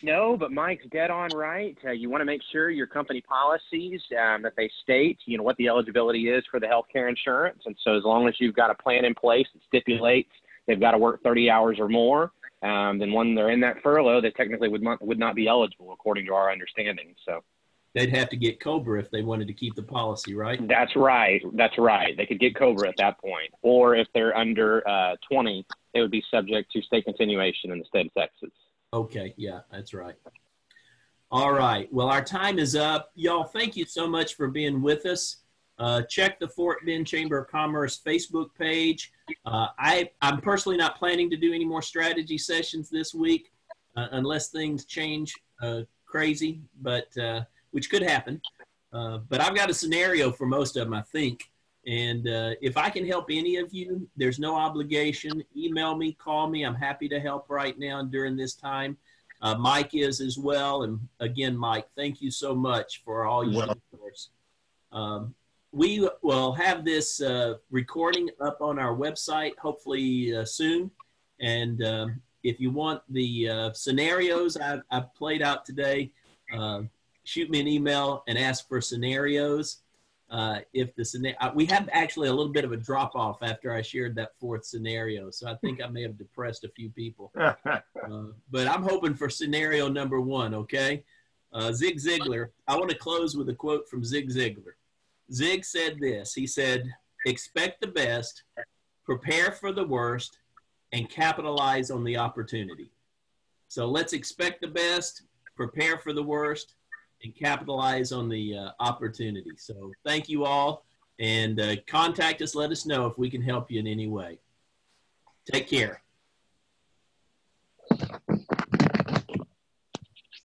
No, but Mike's dead on right. You want to make sure your company policies that they state, what the eligibility is for the healthcare insurance. And so as long as you've got a plan in place that stipulates they've got to work 30 hours or more, then when they're in that furlough, they technically would not be eligible according to our understanding. So they'd have to get COBRA if they wanted to keep the policy, right? That's right. That's right. They could get COBRA at that point. Or if they're under 20, they would be subject to state continuation in the state of Texas. Okay. Yeah, that's right. All right. Well, our time is up. Y'all, thank you so much for being with us. Check the Fort Bend Chamber of Commerce Facebook page. I'm personally not planning to do any more strategy sessions this week unless things change crazy, but which could happen. But I've got a scenario for most of them, I think. And if I can help any of you, there's no obligation. Email me, call me. I'm happy to help right now during this time. Mike is as well. And again, Mike, thank you so much for all you do for us. We will have this recording up on our website, hopefully soon. And if you want the scenarios I've played out today, shoot me an email and ask for scenarios. We have actually a little bit of a drop off after I shared that fourth scenario. So I think I may have depressed a few people, but I'm hoping for scenario number one. Okay. Zig Ziglar. I want to close with a quote from Zig Ziglar. Zig said this, he said, expect the best, prepare for the worst, and capitalize on the opportunity. So let's expect the best, prepare for the worst, and capitalize on the opportunity. So thank you all, and contact us. Let us know if we can help you in any way. Take care.